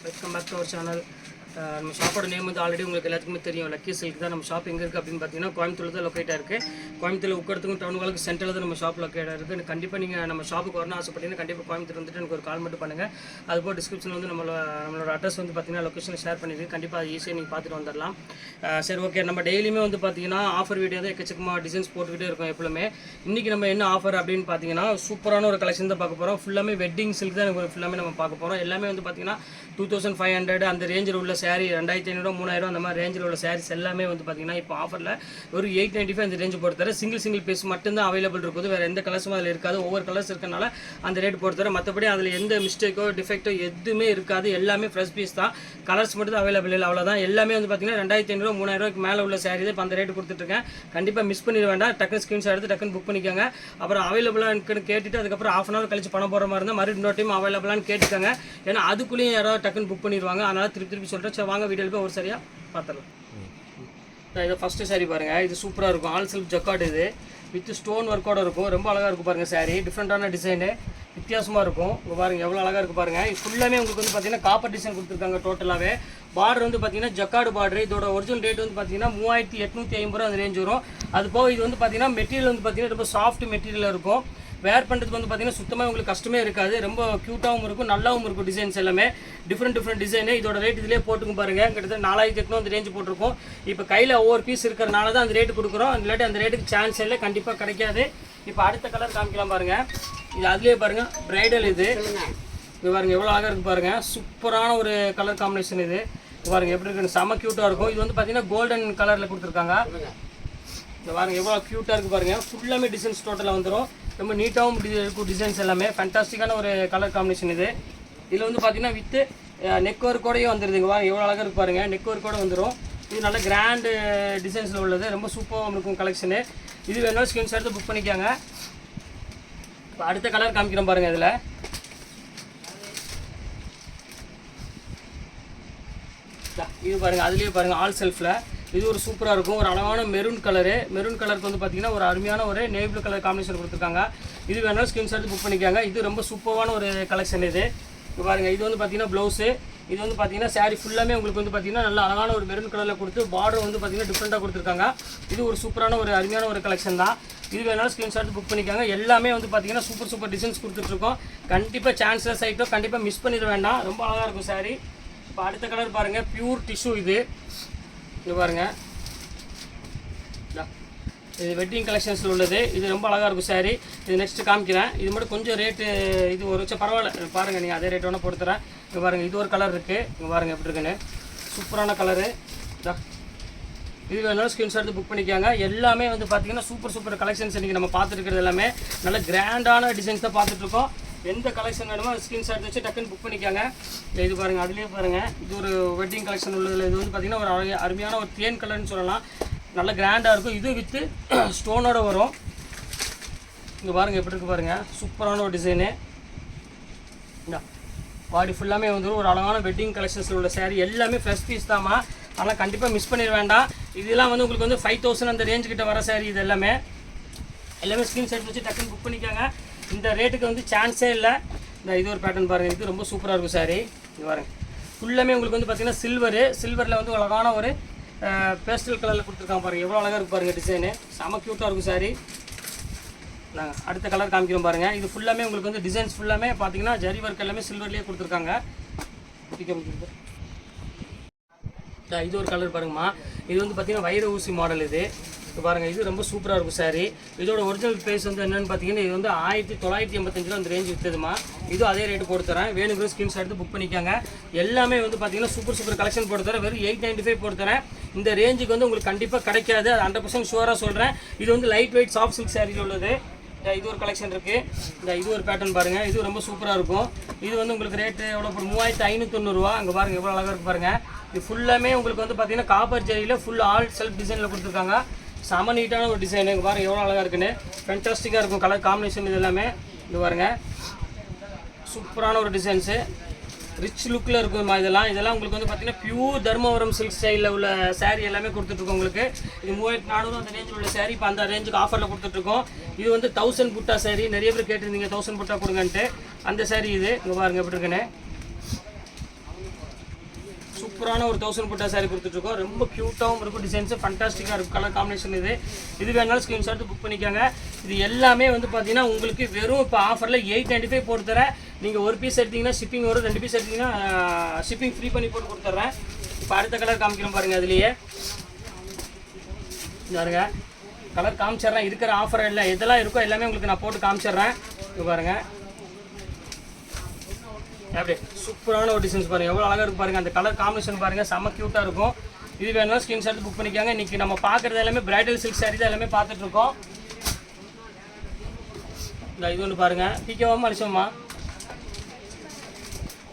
Welcome back to our channel. நம்ம ஷாப்போட name வந்து ஆல்ரெடி உங்களுக்கு எல்லாத்துக்குமே தெரியும், லக்கி சில்க் தான். நம்ம ஷாப் எங்கே இருக்குது அப்படின்னு பார்த்தீங்கன்னா கோயம்புத்தூர் தான் லொக்கேட்டாக இருக்குது. கோயம்புத்தூர் உட்கடத்துக்கும் டவுனுக்கு சென்டரில் தான் நம்ம ஷாப் லொக்கேட்டாக இருக்குது. கண்டிப்பாக நீங்கள் நம்ம ஷாப்புக்கு வரணும் ஆசைப்பட்டீங்கன்னா கண்டிப்பாக கோயம்புத்தூர் வந்துட்டு எனக்கு ஒரு கால் மட்டும் பண்ணுங்கள். அதுபோல் டிஸ்கிரிப்ஷனில் வந்து நம்மளோட அட்ரஸ் வந்து பார்த்தீங்கன்னா லொக்கேஷன் ஷேர் பண்ணியிருக்கு. கண்டிப்பாக அது ஈஸியாக நீங்கள் பார்த்துட்டு வந்துடலாம். சரி, ஓகே. நம்ம டெய்லியுமே வந்து பார்த்தீங்கன்னா ஆஃபர் வீடியோ தான் எக்கச்சக்கமாக டிசைன்ஸ் போட்டுக்கிட்டே இருக்கும் எப்பவுமே. இன்றைக்கி நம்ம என்ன ஆஃபர் அப்படின்னு பார்த்தீங்கன்னா சூப்பரான ஒரு கலெக்ஷன் தான் பார்க்க போகிறோம். ஃபுல்லாமே வெட்டிங் சில்க் தான் எனக்கு ஃபுல்லாமே நம்ம பார்க்க போகிறோம். எல்லாமே வந்து பார்த்தீங்கன்னா 2500 அந்த ரேஞ்சில் உள்ள சாரீ, 2500 3000 அந்த மாதிரி ரேஞ்சில் உள்ள சாரீஸ் எல்லாமே வந்து பார்த்தீங்கன்னா இப்போ ஆஃபரில் ஒரு 895 அந்த ரேஞ்சு போட்டு சிங்கிள் பீஸ் மட்டும்தான் அவைலபிள் இருக்குது. வேறு எந்த கலர்ஸும் அதில் இருக்காது. ஒவ்வொரு கலர்ஸ் இருக்கனால அந்த ரேட் போட்டு மற்றபடி அதில் எந்த மிஸ்டேக்கோ டிஃபெக்டோ எதுவுமே இருக்காது. எல்லாமே ஃப்ரெஷ் பீஸ் தான். கலர்ஸ் மட்டும் தான் அவைலபிள் இல்லை, அவ்வளோதான். எல்லாமே வந்து பார்த்தீங்கன்னா 2500 3000 மேலே உள்ள சாரீ தான் இப்போ அந்த ரேட்டு கொடுத்துட்ருக்கேன். கண்டிப்பாக மிஸ் பண்ணிட வேண்டாம். டக்குன்னு ஸ்க்ரீன்ஷாட் எடுத்து டக்குன்னு புக் பண்ணிக்கோங்க. அப்புறம் அவைலபிளாக இருக்குன்னு கேட்டுட்டு அதுக்கப்புறம் ½ hour கழிச்சு பணம் போகிற மாதிரி இருந்தால் மறுபடியும் இன்னொரு டைம் அவைலபிளான்னு கேட்டுக்கோங்க. ஏன்னா அதுக்குள்ளேயும் யாராவது டக்குன்னு புக் பண்ணிடுவாங்க. அதனால் திருப்பி சொல்கிறேன். சரி, வாங்க வீடியோவில் போய் ஒரு சரியாக பார்த்துடலாம். இதை ஃபஸ்ட்டு சாரீ பாருங்கள். இது சூப்பராக இருக்கும். ஆல் சில்க் ஜக்கார்டு இது வித் ஸ்டோன் ஒர்க்கோடு இருக்கும். ரொம்ப அழகாக இருக்கும் பாருங்கள். சாரீ டிஃப்ரெண்ட்டான டிசைனு, வித்தியாசமாக இருக்கும். இங்கே பாருங்கள் எவ்வளோ அழகாக இருக்குது பாருங்கள். இது ஃபுல்லாமே உங்களுக்கு வந்து பார்த்தீங்கன்னா காப்பர் டிசைன் கொடுத்துருக்காங்க. டோட்டலாகவே பார்டர் வந்து பார்த்தீங்கன்னா ஜக்கார்டு பார்டர். இதோட ஒரிஜினல் ரேட் வந்து பார்த்தீங்கன்னா 3850 அந்த ரேஞ்ச் வரும். அது போக இது வந்து பார்த்தீங்கன்னா மெட்டீரியல் வந்து பார்த்தீங்கன்னா ரொம்ப சாஃப்ட் மெட்டீரியல் இருக்கும். வேர் பண்ணுறதுக்கு வந்து பார்த்தீங்கன்னா சுத்தமாக உங்களுக்கு கஷ்டமே இருக்காது. ரொம்ப க்யூட்டாகவும் இருக்கும், நல்லாவும் இருக்கும். டிசைன்ஸ் எல்லாமே டிஃப்ரெண்ட் டிசைனு. இதோட ரேட் இதிலே போட்டுக்கும் பாருங்கள். கிட்டத்தட்ட 4800 அந்த ரேஞ்சு போட்டிருக்கோம். இப்போ கையில் ஒவ்வொரு பீஸ் இருக்கிறனால தான் அந்த ரேட்டு கொடுக்குறோம். இல்லாட்டி அந்த ரேட்டுக்கு சான்ஸ் இல்லை, கண்டிப்பாக கிடைக்காது. இப்போ அடுத்த கலர் காமிக்கலாம் பாருங்கள். இது அதுலேயே பாருங்கள், ப்ரைடல் இது பாருங்கள் எவ்வளோ அழகாக இருக்குது பாருங்கள். சூப்பரான ஒரு கலர் காம்பினேஷன் இது பாருங்கள் எப்படி இருக்குன்னு. செம்ம க்யூட்டாக இருக்கும். இது வந்து பார்த்தீங்கன்னா கோல்டன் கலரில் கொடுத்துருக்காங்க. இது பாருங்கள் எவ்வளோ க்யூட்டாக இருக்குது பாருங்கள். ஃபுல்லாமே டிசைன்ஸ் டோட்டலாக வந்துடும். ரொம்ப நீட்டாகவும் இருக்கும் டிசைன்ஸ் எல்லாமே. ஃபேண்டாஸ்டிக்கான ஒரு கலர் காம்பினேஷன் இது. இதில் வந்து பார்த்தீங்கன்னா வித்து நெக் ஒர்க்கோடையும் வந்துடுதுங்க. பாருங்கள் எவ்வளோ அழகாக இருக்குது பாருங்கள். நெக் ஒர்க்கோடு வந்துடும். இது நல்ல கிராண்டு டிசைன்ஸில் உள்ளது. ரொம்ப சூப்பராக இருக்கும் கலெக்ஷனு. இது வேணாலும் ஸ்க்ரீன்ஷாட் எடுத்து புக் பண்ணிக்காங்க. இப்போ அடுத்த கலர் காமிக்கிறோம் பாருங்கள். இதில் இது பாருங்கள். அதுலேயே பாருங்கள் ஆல் செல்ஃபில் இது ஒரு சூப்பராக இருக்கும். ஒரு அழகான மெரூன் கலரு. மெரூன் கலருக்கு வந்து பார்த்தீங்கன்னா ஒரு அருமையான ஒரு நேவி ப்ளூ கலர் காம்பினேஷன் கொடுத்துருக்காங்க. இது வேணாலும் ஸ்க்ரீன்ஷாட் எடுத்து புக் பண்ணிக்காங்க. இது ரொம்ப சூப்பரான ஒரு கலெக்ஷன் இது. இப்போ பாருங்கள் இது வந்து பார்த்தீங்கன்னா ப்ளவுஸு. இது வந்து பார்த்தீங்கன்னா சாரீ ஃபுல்லாமே உங்களுக்கு வந்து பார்த்தீங்கன்னா நல்ல அழகான ஒரு மெரூன் கலரில் கொடுத்து பார்டர் வந்து பார்த்தீங்கன்னா டிஃப்ரெண்ட்டாக கொடுத்துருக்காங்க. இது ஒரு சூப்பரான ஒரு அருமையான ஒரு கலெக்ஷன் தான். இது வேணாலும் ஸ்க்ரீன்ஷாட் புக் பண்ணிக்காங்க. எல்லாமே வந்து பார்த்தீங்கன்னா சூப்பர் டிசைன்ஸ் கொடுத்துட்ருக்கோம். கண்டிப்பாக சான்ஸ்லெஸ் ஆகிட்டோம், கண்டிப்பாக மிஸ் பண்ணிட வேண்டாம். ரொம்ப அழகாக இருக்கும் சாரீ. இப்போ அடுத்த கலர் பாருங்கள், பியூர் டிஷ்யூ இது. இது பாருங்கள், இது வெட்டிங் கலெக்ஷன்ஸில் உள்ளது. இது ரொம்ப அழகாக இருக்கும் சாரீ. இது நெக்ஸ்ட்டு காமிக்கிறேன். இது மட்டும் கொஞ்சம் ரேட்டு இது ஒரு பரவாயில்ல பாருங்கள். நீங்கள் அதே ரேட் வேணால் போட்டு தரேன். இங்கே பாருங்கள் இது ஒரு கலர் இருக்குது. இங்கே பாருங்கள் எப்படி இருக்குன்னு. சூப்பரான கலரு. இது வேணாலும் ஸ்க்ரீன்ஷாட் எடுத்து புக் பண்ணிக்காங்க. எல்லாமே வந்து பார்த்தீங்கன்னா சூப்பர் கலெக்ஷன்ஸ் இன்றைக்கி நம்ம பார்த்துருக்கிறது எல்லாமே நல்ல கிராண்டான டிசைன்ஸ் தான் பார்த்துட்ருக்கோம். எந்த கலெக்ஷன் வேணுமோ ஸ்க்ரீன்ஷாட் வச்சு டக்குன்னு புக் பண்ணிக்காங்க. இது பாருங்கள் அதுலேயே பாருங்கள் இது ஒரு வெட்டிங் கலெக்ஷன் உள்ளதில். இது வந்து பார்த்திங்கன்னா ஒரு அருமையான ஒரு தேன் கலர்னு சொல்லலாம். நல்ல கிராண்டாக இருக்கும். இது வித்து ஸ்டோனோடு வரும். இங்கே பாருங்கள் எப்படி இருக்குது பாருங்கள். சூப்பரான ஒரு டிசைனு. இந்த பாடி ஃபுல்லாமே வந்து ஒரு அழகான வெட்டிங் கலெக்ஷன்ஸில் உள்ள சாரீ. எல்லாமே ஃப்ரெஷ் பீஸ் தாம்மா. ஆனால் கண்டிப்பாக மிஸ் பண்ணிட வேண்டாம். இதெல்லாம் வந்து உங்களுக்கு வந்து 5000 அந்த ரேஞ்சுக்கிட்ட வர சாரீ. இது எல்லாமே ஸ்க்ரீன்ஷாட் வச்சு டக்குன்னு புக் பண்ணிக்காங்க. இந்த ரேட்டுக்கு வந்து சான்ஸே இல்லை. இந்த இது ஒரு பேட்டர்ன் பாருங்கள். இது ரொம்ப சூப்பராக இருக்கும் சாரீ. இது பாருங்கள் ஃபுல்லாமே உங்களுக்கு வந்து பார்த்திங்கன்னா சில்வரில் வந்து அழகான ஒரு பேஸ்டல் கலரில் கொடுத்துருக்காங்க பாருங்கள். எவ்வளோ அழகாக இருக்குது பாருங்கள் டிசைனு. செம க்யூட்டாக இருக்கும் சாரீ. நாங்கள் அடுத்த கலர் காமிக்கிறோம் பாருங்கள். இது ஃபுல்லாமே உங்களுக்கு வந்து டிசைன்ஸ் ஃபுல்லாமே பார்த்தீங்கன்னா ஜரி ஒர்க் எல்லாமே சில்வர்லேயே கொடுத்துருக்காங்க. இது ஒரு கலர் பாருங்கம்மா. இது வந்து பார்த்தீங்கன்னா வைர ஊசி மாடல் இது. இப்போ பாருங்கள் இது ரொம்ப சூப்பராக இருக்கும் சாரீ. இதோட ஒரிஜினல் ப்ரைஸ் வந்து என்னென்னு பார்த்தீங்கன்னா இது வந்து 1985 அந்த ரேஞ்ச் விற்றுதுமா. இதுவும் அதே ரேட்டு போட்டு தரேன். வேணுங்கிற ஸ்க்ரீன்ஷாட் எடுத்து புக் பண்ணிக்காங்க. எல்லாமே வந்து பார்த்தீங்கன்னா சூப்பர் கலெக்ஷன் போட்டு தரேன். வெறும் 895 போட்டு தரேன். இந்த ரேஞ்சுக்கு வந்து உங்களுக்கு கண்டிப்பாக கிடைக்காது. அது 100% ஷுவராக சொல்கிறேன். இது வந்து லைட் வெயிட் சாஃப்ட் சில்க் சாரீயில் உள்ளது. இது ஒரு கலெக்ஷன் இருக்குது. இது ஒரு பேட்டர்ன் பாருங்கள். இது ரொம்ப சூப்பராக இருக்கும். இது வந்து உங்களுக்கு ரேட்டு எவ்வளோ 3590 அங்கே பாருங்கள் எவ்வளோ அழகாக இருக்குது பாருங்கள். இது ஃபுல்லாமே உங்களுக்கு வந்து பார்த்தீங்கன்னா காப்பர் ஜரியில் ஃபுல் ஆல் செல்ஃப் டிசைனில் கொடுத்துருக்காங்க. செம நீட்டான ஒரு டிசைனு. இங்கே பாருங்கள் எவ்வளோ அழகாக இருக்குன்னு. ஃபேண்டாஸ்டிக்காக இருக்கும் கலர் காம்பினேஷன். இது எல்லாமே இது பாருங்கள் சூப்பரான ஒரு டிசைன்ஸு. ரிச் லுக்கில் இருக்குமா. இதெல்லாம் உங்களுக்கு வந்து பார்த்தீங்கன்னா பியூர் தர்மபுரம் சில்க் ஸ்டைலில் உள்ள சாரீ எல்லாமே கொடுத்துட்ருக்கோம் உங்களுக்கு. இது 3400 அந்த ரேஞ்சில் உள்ள சாரீ இப்போ அந்த ரேஞ்சுக்கு ஆஃபரில் கொடுத்துட்ருக்கோம். இது வந்து 1000 புட்டா சாரீ. நிறைய பேர் கேட்டிருந்தீங்க 1000 புட்டா கொடுங்கன்ட்டு. அந்த சாரீ இது. இங்கே பாருங்கள் எப்படி இருக்குன்னு. சூப்பரான ஒரு 1000 புட்டா சாரி கொடுத்துட்ருக்கோம். ரொம்ப க்யூட்டாகவும் இருக்கும், டிசைன்ஸு ஃபண்டாஸ்டிக்காக இருக்கும். கலர் காம்பினேஷன் இது வேணாலும் ஸ்க்ரீன்ஷாட் புக் பண்ணிக்கோங்க. இது எல்லாமே வந்து பார்த்தீங்கன்னா உங்களுக்கு வெறும் இப்போ ஆஃபரில் 895 போட்டு தரேன். நீங்கள் ஒரு பீஸ் எடுத்திங்கன்னா ஷிப்பிங் வரும், 2 பீஸ் எடுத்திங்கன்னா ஷிப்பிங் ஃப்ரீ பண்ணி போட்டு கொடுத்துட்றேன். இப்போ அடுத்த கலர் காமிக்கிறோம் பாருங்கள். அதுலேயே பாருங்க கலர் காமிச்சிட்றேன். இருக்கிற ஆஃபர் இல்லை எதெல்லாம் இருக்கோ எல்லாமே உங்களுக்கு நான் போட்டு காமிச்சிட்றேன். இது பாருங்கள் அப்படியே சூப்பரான ஒரு டிசைன்ஸ் பாருங்கள், எவ்வளோ அழகாக இருக்குது பாருங்கள். அந்த கலர் காம்பினேஷன் பாருங்கள், செம்ம க்யூட்டாக இருக்கும். இது வேணும்னா ஸ்க்ரீன்ஷாட் புக் பண்ணிக்காங்க. இன்றைக்கி நம்ம பார்க்குறது எல்லாமே பிரைடல் சில்க் சாரி தான் எல்லாமே பார்த்துட்ருக்கோம். இந்த இது ஒன்று பாருங்கள், பிகேவாமா அடிச்சோம்மா.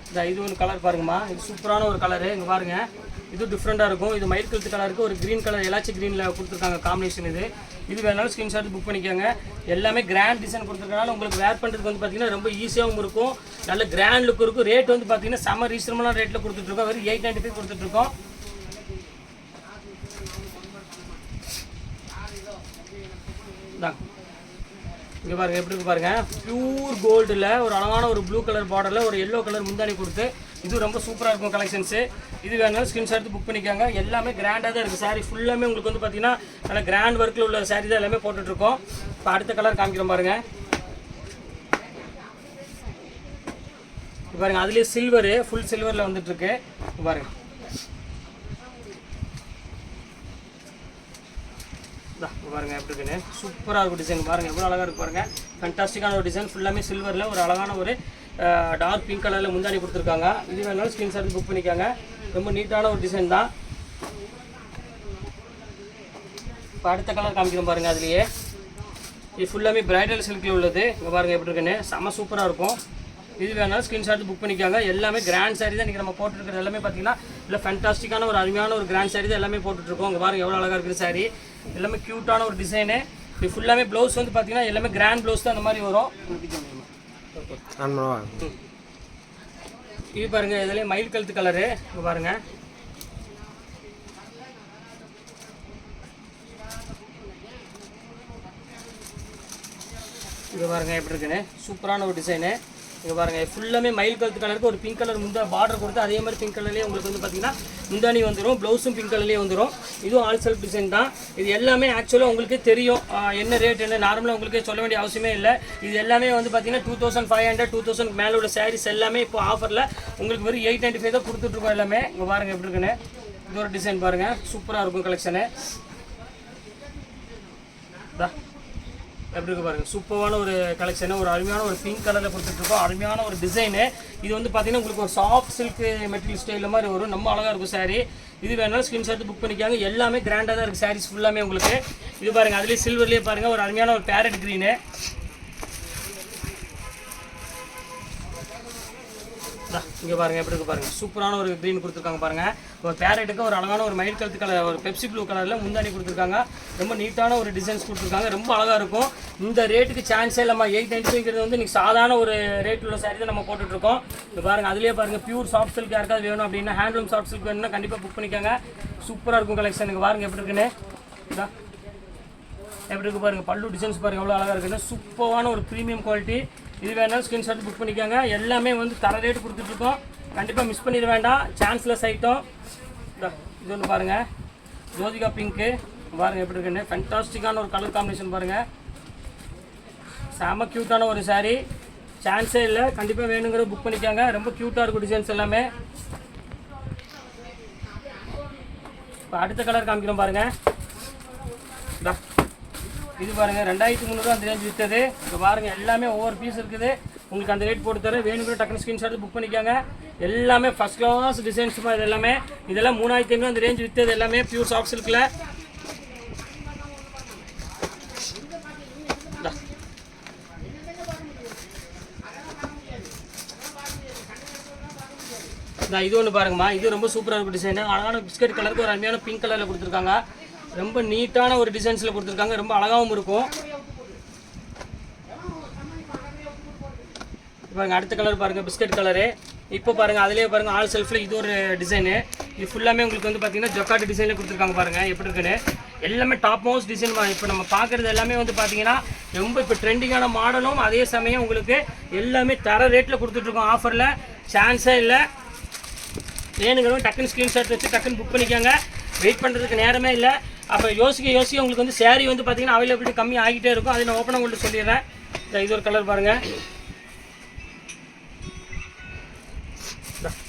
இந்த இது ஒன்று கலர் பாருங்கம்மா, இது சூப்பரான ஒரு கலரு. இங்கே பாருங்கள், இது டிஃப்ரெண்ட்டாக இருக்கும். இது மயில் கழுத்து கலருக்கு ஒரு க்ரீன் கலர் எலாச்சி க்ரீனில் கொடுத்துருக்காங்க காம்பினேஷன். இது வேணாலும் ஸ்க்ரீன்ஷாட் புக் பண்ணிக்கோங்க. எல்லாமே கிராண்ட் டிசைன் கொடுத்துருக்கனால உங்களுக்கு வேர் பண்ணுறதுக்கு வந்து பார்த்தீங்கன்னா ரொம்ப ஈஸியாகவும் இருக்கும், நல்ல கிராண்ட் லுக் இருக்கும். ரேட் வந்து பார்த்தீங்கன்னா செம்ம ரீசனபிளான ரேட்டில் கொடுத்துட்ருக்கோம். வெறும் 895 கொடுத்துட்ருக்கோம். இங்கே பாருங்கள் எப்படி இருக்கு பாருங்கள், பியூர் கோல்டில் ஒரு அழகான ஒரு ப்ளூ கலர் பார்டரில் ஒரு எல்லோ கலர் முந்தானி கொடுத்து இது ரொம்ப சூப்பராக இருக்கும் கலெக்ஷன்ஸு. இது வேணாலும் ஸ்க்ரீன்ஷாட் எடுத்து புக் பண்ணிக்காங்க. எல்லாமே கிராண்டாக தான் இருக்குது சாரீ ஃபுல்லாமே. உங்களுக்கு வந்து பார்த்தீங்கன்னா நல்ல கிராண்ட் ஒர்க்கில் உள்ள சாரீ தான் எல்லாமே போட்டுட்ருக்கோம். இப்போ அடுத்த கலர் காமிக்கிறோம் பாருங்கள். பாருங்கள் அதுலேயே சில்வரு, ஃபுல் சில்வரில் வந்துட்டுருக்கு. பாருங்கள் பாருங்கள் எப்படி இருக்குன்னு சூப்பராக இருக்கும் டிசைன். பாருங்கள் எவ்வளோ அழகாக இருக்குது பாருங்கள், ஃபண்டாஸ்டிக்கான ஒரு டிசைன். ஃபுல்லாமே சில்வரில் ஒரு அழகான ஒரு டார்க் பிங்க் கலரில் முந்தானி கொடுத்துருக்காங்க. இது வேணாலும் ஸ்க்ரீன்ஷாட் புக் பண்ணிக்காங்க. ரொம்ப நீட்டான ஒரு டிசைன் தான். இப்போ அடுத்த கலர் காமிக்கிறோம் பாருங்கள். அதுலேயே இது ஃபுல்லாமே பிரைடல் சில்கில் உள்ளது. இங்கே பாருங்கள் எப்படி இருக்குன்னு செம்ம சூப்பராக இருக்கும். இது வேணாலும் ஸ்க்ரீன்ஷாட் புக் பண்ணிக்காங்க. எல்லாமே கிராண்ட் சாரி தான் இன்றைக்கி நம்ம போட்டுருக்கிறது. எல்லாமே பார்த்தீங்கன்னா இல்லை ஃபண்டாஸ்டிக்கான ஒரு அருமையான ஒரு கிராண்ட் சாரி தான் எல்லாமே போட்டுட்ருக்கோம். இங்கே பாருங்கள் எவ்வளோ அழகாக இருக்குது சாரி. எல்லாமே க்யூட்டான ஒரு டிசைனு. இது ஃபுல்லாமே ப்ளவுஸ் வந்து பார்த்தீங்கன்னா எல்லாமே கிராண்ட் ப்ளவுஸ் தான் அந்த மாதிரி வரும். இது பாருங்கள் இதுலேயே மயில் கழுத்து கலரு. இங்கே பாருங்கள் இது பாருங்கள் எப்படி இருக்குன்னு சூப்பரான ஒரு டிசைனு. இங்கே பாருங்கள் ஃபுல்லாமே மயில் கழுத்து கலருக்கு ஒரு பிங்க் கலர் முந்தா பார்டர் கொடுத்து அதே மாதிரி பிங்க் கலர்லேயே உங்களுக்கு வந்து பார்த்தீங்கன்னா முந்தானி வந்துடும், ப்ளவுஸும் பிங்க் கலர்லேயே வந்துடும். இதுவும் ஆல் செல்ஃப் டிசைன் தான். இது எல்லாமே ஆக்சுவலாக உங்களுக்கு தெரியும் என்ன ரேட் என்ன நார்மலாக உங்களுக்கு சொல்ல வேண்டிய அவசியமே இல்லை. இது எல்லாமே வந்து பார்த்தீங்கன்னா 2500 2000 மேலே உள்ள சாரீஸ் எல்லாமே இப்போ ஆஃபரில் உங்களுக்கு வெறும் 895 தான் கொடுத்துட்ருக்கோம் எல்லாமே. இங்கே பாருங்கள் எப்படி இருக்குன்னு இது ஒரு டிசைன் பாருங்கள், சூப்பராக இருக்கும் கலெக்ஷனு. எப்படி இருக்கு பாருங்கள், சூப்பரான ஒரு கலெக்ஷனு. ஒரு அருமையான ஒரு பிங்க் கலரில் கொடுத்துட்ருக்கோம், அருமையான ஒரு டிசைனு. இது வந்து பார்த்தீங்கன்னா உங்களுக்கு ஒரு சாஃப்ட் சில்க் மெட்டீரியல் ஸ்டைலில் மாதிரி வரும், ரொம்ப அழகாக இருக்கும் சாரீ. இது வேணாலும் ஸ்க்ரீன்ஷாட் புக் பண்ணிக்காங்க. எல்லாமே கிராண்டாக தான் இருக்குது சாரீஸ் ஃபுல்லாமே உங்களுக்கு. இது பாருங்கள் அதுலேயே சில்வர்லேயே பாருங்கள் ஒரு அருமையான ஒரு பேரட் க்ரீனு. இங்கே பாருங்கள் எப்படி இருக்குது பாருங்கள், சூப்பரான ஒரு க்ரீன் கொடுத்துருக்காங்க பாருங்கள். ஒரு பேரட்டுக்கு ஒரு அழகான ஒரு மயில் கழுத்து கலர் ஒரு பெப்சி ப்ளூ கலரில் முந்தானி கொடுத்துருக்காங்க. ரொம்ப நீட்டான ஒரு டிசைன்ஸ் கொடுத்துருக்காங்க, ரொம்ப அழகாக இருக்கும். இந்த ரேட்டுக்கு சான்ஸே இல்லாமல் 895 வந்து இன்றைக்கி சாதாரண ஒரு ரேட் உள்ள சாரி தான் நம்ம போட்டுட்ருக்கோம். இப்போ பாருங்கள் அதுலேயே பாருங்கள் பியூர் சாஃப்ட் சில்க் யாருக்காவது வேணும் அப்படின்னா ஹேண்ட்லூம் சாஃப்ட் சில்க் வேணும்னா கண்டிப்பாக புக் பண்ணிக்காங்க. சூப்பராக இருக்கும் கலெக்ஷனுக்கு. பாருங்கள் எப்படி இருக்குன்னு இதான் எப்படி இருக்குது பாருங்கள், பல்லு டிசைன்ஸ் பாருங்கள் எவ்வளோ அழகாக இருக்குன்னு சூப்பரான ஒரு ப்ரீமியம் குவாலிட்டி. இது வேணாலும் ஸ்க்ரீன்ஷாட் புக் பண்ணிக்காங்க. எல்லாமே வந்து தர ரேட்டு கொடுத்துட்ருக்கோம், கண்டிப்பாக மிஸ் பண்ணிட வேண்டாம், சான்ஸ்லெஸ் ஐட்டம். இது ஒன்று பாருங்கள் ஜோதிகா பிங்க்கு பாருங்கள் எப்படி இருக்குன்னு ஃபேண்டாஸ்டிக்கான ஒரு கலர் காம்பினேஷன் பாருங்கள், செம க்யூட்டான ஒரு சாரீ, சான்ஸே இல்லை, கண்டிப்பாக வேணுங்கிறத புக் பண்ணிக்காங்க. ரொம்ப க்யூட்டாக இருக்கும் டிசைன்ஸ் எல்லாமே. இப்போ அடுத்த கலர் காமிக்கிறோம் பாருங்கள். இது பாருங்கள் 2300 அந்த ரேஞ்ச் விற்றது. இப்போ பாருங்கள் எல்லாமே ஒவ்வொரு பீஸ் இருக்குது, உங்களுக்கு அந்த ரேட் போட்டு தரேன். வேணுங்கிற டக்குனு ஸ்க்ரீன்ஷாட் புக் பண்ணிக்காங்க. எல்லாமே ஃபஸ்ட் கிளாஸ் டிசைன்ஸ் இது எல்லாமே. இதெல்லாம் 3500 அந்த ரேஞ்ச் விற்றது எல்லாமே பியூர் சாஃப்ட் சில்கில். இது ஒன்று பாருங்கம்மா, இது ரொம்ப சூப்பராக இருக்கும் டிசைனு. அழகான பிஸ்கட் கலருக்கு ஒரு அருமையான பிங்க் கலரில் கொடுத்துருக்காங்க. ரொம்ப நீட்டான ஒரு டிசைன்ஸில் கொடுத்துருக்காங்க, ரொம்ப அழகாகவும் இருக்கும். பாருங்கள் அடுத்த கலர் பாருங்கள் பிஸ்கட் கலரு. இப்போ பாருங்கள் அதிலே பாருங்கள் ஆல் செல்ஃபில் இது ஒரு டிசைனு. இது ஃபுல்லாமே உங்களுக்கு வந்து பார்த்தீங்கன்னா ஜொக்காட்டு டிசைனில் கொடுத்துருக்காங்க பாருங்கள் எப்படி இருக்குன்னு. எல்லாமே டாப் மோஸ்ட் டிசைன். இப்போ நம்ம பார்க்குறது எல்லாமே வந்து பார்த்தீங்கன்னா ரொம்ப இப்போ ட்ரெண்டிங்கான மாடலும் அதே சமயம் உங்களுக்கு எல்லாமே தர ரேட்டில் கொடுத்துட்ருக்கோம் ஆஃபரில், சான்ஸே இல்லை. வேணுங்கிறவங்க டக்குன்னு ஸ்க்ரீன்ஷாட் வச்சு டக்குன்னு புக் பண்ணிக்கோங்க. வெயிட் பண்ணுறதுக்கு நேரமே இல்லை. அப்போ யோசிக்க உங்களுக்கு வந்து saree வந்து பார்த்தீங்கன்னா அவைலபிலிட்டி கம்மி ஆகிட்டே இருக்கும். அதை நான் ஓப்பனாக உங்கள்கிட்ட சொல்லிடுறேன். இது ஒரு கலர் பாருங்கள்,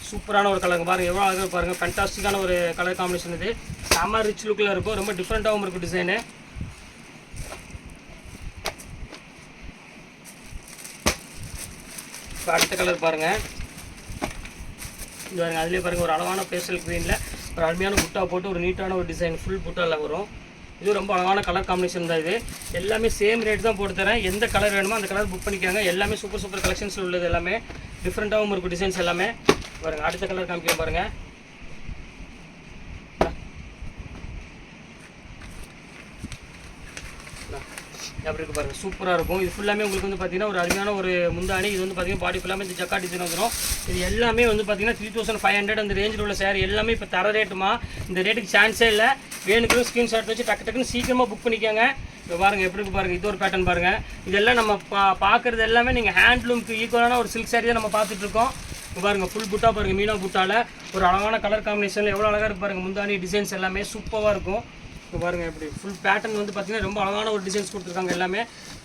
சூப்பரான ஒரு கலருங்க பாருங்கள், எவ்வளோ அழகாக பாருங்கள். ஃபேண்டாஸ்டிக்கான ஒரு கலர் காம்பினேஷன். இது செம்ம ரிச் லுக்கில் இருக்கும், ரொம்ப டிஃப்ரெண்ட்டாகவும் இருக்கும் டிசைனு. இப்போ அடுத்த கலர் பாருங்கள், இது பாருங்கள். அதுலேயே பாருங்கள், ஒரு அழகான பேஸ்டல் க்ரீனில் ஒரு அருமையான புட்டா போட்டு ஒரு நீட்டான ஒரு டிசைன் ஃபுல் புட்டாவில் வரும். இது ரொம்ப அழகான கலர் காம்பினேஷன் தான். இது எல்லாமே சேம் ரேட் தான் போட்டு தரேன். எந்த கலர் வேணுமோ அந்த கலர் புக் பண்ணிக்காங்க. எல்லாமே சூப்பர் கலெக்ஷன்ஸில் உள்ளது, எல்லாமே டிஃப்ரெண்ட்டாகவும் இருக்கும் டிசைன்ஸ் எல்லாமே. பாருங்கள் அடுத்த கலர் காமிக்கிறேன் பாருங்கள். அப்படி இருக்கு பாருங்கள், சூப்பராக இருக்கும். இது ஃபுல்லாமே உங்களுக்கு வந்து பார்த்தீங்கன்னா ஒரு அருமையான ஒரு முந்தானி. இது வந்து பார்த்தீங்கன்னா பாடி ஃபுல்லாமே இந்த ஜக்கா டிசைன் வந்துடும். இது எல்லாமே வந்து பார்த்தீங்கன்னா 3500 அந்த ரேஞ்சில் உள்ள சேரீ எல்லாமே இப்போ தர ரேட்டுமா. இந்த ரேட்டுக்கு சான்ஸே இல்லை. வேணுக்கு ஸ்க்ரீன்ஷாட் வச்சு டக்குன்னு சீக்கிரமாக புக் பண்ணிக்கோங்க. இப்போ பாருங்கள் எப்படி இருக்கு பாருங்கள், இது ஒரு பேட்டர்ன் பாருங்கள். இதெல்லாம் நம்ம பார்க்குறது எல்லாமே நீங்கள் ஹேண்ட்லூம்க்கு ஈக்குவலான ஒரு சில்க் சேரீ தான் நம்ம பார்த்துட்ருக்கோம். இப்போ பாருங்கள் ஃபுல் புட்டா பாருங்கள், மீனா புட்டாவில் ஒரு அழகான கலர் காம்பினேஷனில் எவ்வளோ அழகாக இருக்குது பாருங்கள். முந்தானி டிசைன்ஸ் எல்லாமே சூப்பராக இருக்கும். இப்போ பாருங்கள் எப்படி ஃபுல் பேட்டர்ன் வந்து பார்த்தீங்கன்னா ரொம்ப அழகான ஒரு டிசைன்ஸ் கொடுத்துருக்காங்க. எல்லாமே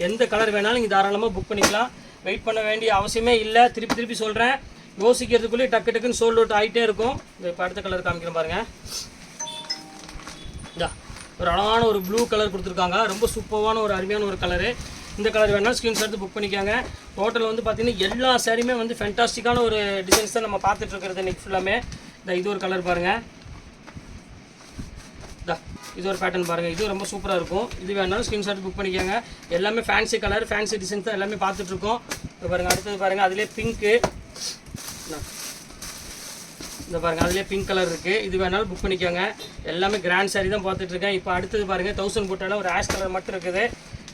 எந்த கலர் வேணாலும் நீங்கள் தாராளமாக புக் பண்ணிக்கலாம். வெயிட் பண்ண வேண்டிய அவசியமே இல்லை. திருப்பி சொல்கிறேன், யோசிக்கிறதுக்குள்ளே டக்குன்னு சோல்ட் அவுட் ஆகிட்டே இருக்கும். இப்போ அடுத்த கலர் காமிக்கிறேன் பாருங்கள். இதா ஒரு அழகான ஒரு ப்ளூ கலர் கொடுத்துருக்காங்க, ரொம்ப சூப்பரான ஒரு அருமையான ஒரு கலரு. இந்த கலர் வேணாலும் ஸ்க்ரீன்ஷாட் எடுத்து புக் பண்ணிக்காங்க. டோட்டல் வந்து பார்த்தீங்கன்னா எல்லா சாரியுமே வந்து ஃபேண்டாஸ்டிக்கான ஒரு டிசைன்ஸ் தான் நம்ம பார்த்துட்டு இருக்கிறது இன்றைக்கி ஃபுல்லாமே. இது ஒரு கலர் பாருங்கள், இது ஒரு பேட்டர்ன் பாருங்கள், இது ரொம்ப சூப்பராக இருக்கும். இது வேணாலும் ஸ்க்ரீன்ஷாட் புக் பண்ணிக்கோங்க. எல்லாமே ஃபேன்சி கலர், ஃபேன்சி டிசைன்ஸ் தான் எல்லாமே பார்த்துட்ருக்கோம். இப்போ பாருங்கள் அடுத்தது பாருங்கள், அதிலே பிங்க்கு, இந்த பாருங்கள் அதிலே பிங்க் கலர் இருக்குது. இது வேணாலும் புக் பண்ணிக்கோங்க. எல்லாமே கிராண்ட் சாரி தான் பார்த்துட்ருக்கேன். இப்போ அடுத்தது பாருங்கள் 1000 போட்டாலும் ஒரு ஆஷ் கலர் மட்டும் இருக்குது.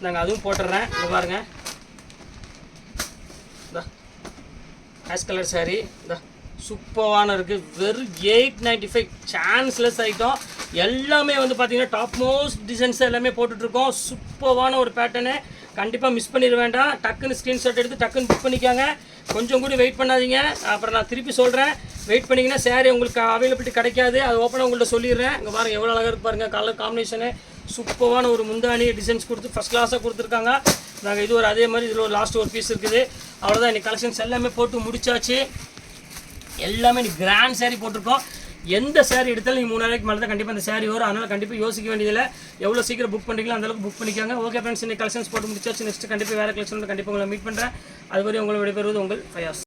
நாங்கள் அதுவும் போட்டுடுறேன். இந்த பாருங்கள் ஆஷ் கலர் சாரி சூப்பரான இருக்குது. வெறும் 895 சான்ஸ்லெஸ் ஐட்டம். எல்லாமே வந்து பார்த்தீங்கன்னா டாப் மோஸ்ட் டிசைன்ஸ் எல்லாமே போட்டுட்ருக்கோம். சூப்பரான ஒரு பேட்டர்னு, கண்டிப்பாக மிஸ் பண்ணிட வேண்டாம். டக்குன்னு ஸ்க்ரீன்ஷாட் எடுத்து டக்குன்னு புக் பண்ணிக்காங்க. கொஞ்சம் கூட வெயிட் பண்ணாதீங்க. அப்புறம் நான் திருப்பி சொல்கிறேன், வெயிட் பண்ணிங்கன்னா சேரீ உங்களுக்கு அவைலபிலிட்டி கிடைக்காது. அது ஓப்பனாக உங்கள்கிட்ட சொல்லிடுறேன். இங்கே பாருங்கள் எவ்வளோ அழகாக இருக்கு பாருங்கள், கலர் காம்பினேஷனு சூப்பரான ஒரு முந்தானி டிசைன்ஸ் கொடுத்து ஃபஸ்ட் கிளாஸாக கொடுத்துருக்காங்க. நாங்கள் இது ஒரு அதே மாதிரி இதில் ஒரு லாஸ்ட் ஒரு பீஸ் இருக்குது. அவ்வளோதான், இன்றைக்கி கலெக்ஷன்ஸ் எல்லாமே போட்டு முடிச்சாச்சு. எல்லாமே நீ கிராண்ட் சாரீ போட்டிருக்கோம். எந்த சாரீ எடுத்தாலும் நீங்கள் 3000 மேலே தான் கண்டிப்பாக அந்த சாரீ வரும். அதனால் கண்டிப்பாக யோசிக்க வேண்டியதில்லை. எவ்வளோ சீக்கிரம் புக் பண்ணிக்கலாம் அந்தளவுக்கு புக் பண்ணிக்காங்க. ஓகே ஃப்ரெண்ட்ஸ், இன்னைக்கு கலெக்ஷன்ஸ் போட்டு முடிச்சாச்சு. நெக்ஸ்ட் கண்டிப்பாக வேறு கலெக்ஷன் கண்டிப்பாக உங்களை மீட் பண்ணுறேன். அதுவரை உங்களை விடைபெறுவது உங்கள் ஃபயாஸ்.